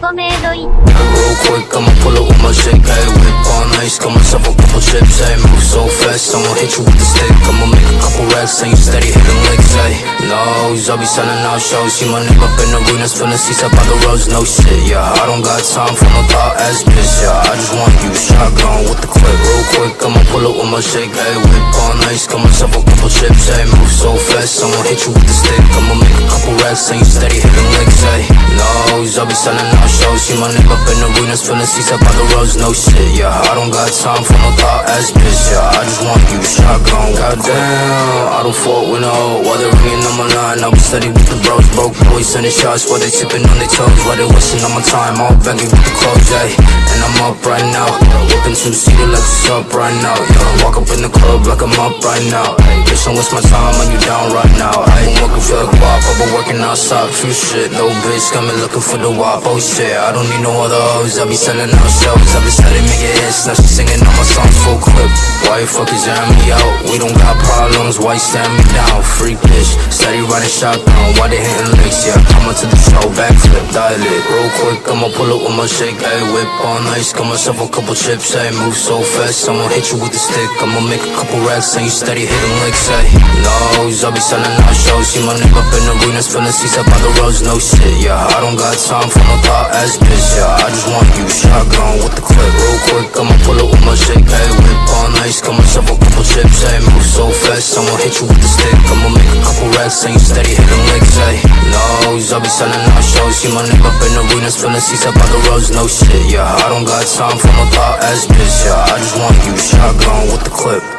ゴメイドイ Real quick, I'ma pull up with my shake, hey, whip on ice, got myself a couple chips, hey, move so fast, I'ma hit you with the stick, I'ma make a couple racks, and you steady hitting licks, hey. Nose, I'll be selling out shows, see my nigga up in arenas, filling seats up by the roads, no shit, yeah. I don't got time for no thought ass bitch, yeah. I just want you shotgun with the clip, real quick, I'ma pull up with my shake, hey, whip on ice, got myself a couple chips, hey, move so fast, I'ma hit you with the stick, I'ma make a couple racks, and you steady hitting licks, hey. Nose, I'll be selling out shows, see my nigga up in arenas, filling seats up by the roads, no shit, yeah. I don't got time for no thought ass bitch, yeah. I just want you shotgun. Goddamn, I don't fault with no. While they're ringing on my line, I'll be steady with the bros. Broke boys sending shots while they sipping on their toes. While they wasting on my time, all baggy with the clothes, ayy. And I'm up right now, whipping two-seater like what's up right now, yeah. Walk up in the club like I'm up right now, ayy. Bitch, don't waste my time when you down right now, ayy. I'm working for the guap, I've been working outside, few shit. No bitch got me looking for the wop, oh shit. I don't need no other hoes, I be selling out shows. I be steady making hits, now she singing all my songs full clip. Why you fuckers airing me out? We don't got problems, why you stand me down? Freak bitch, steady riding shotgun, why they hitting licks, yeah. Coming to the show, backflip, dial it. Real quick, I'ma pull up with my shake, ayy. Whip on ice, got myself a couple chips, ayy. Move so fast, I'ma hit you with the stick. I'ma make a couple racks, and you steady hitting licks, ayy. Nose, I'll be selling out shows, see my nigga up in arenas, filling seats up by the roads, no shit, yeah. I don't got time for no thought ass bitch, yeah. I just want you shotgun with the clip, real quick, I'ma pull up with my shake, ayy. Whip on ice, got myself a couple chips, ayy. Move so fast, I'ma hit you with the stick. I'ma make a couple racks, and you steady hitting licks, ayy. Nose, I'll be selling out shows, see my nigga up in arenas, filling seats up by the roads, no shit, yeah. I don't got time for no thought ass bitch, yeah. I just want you shotgun with the clip.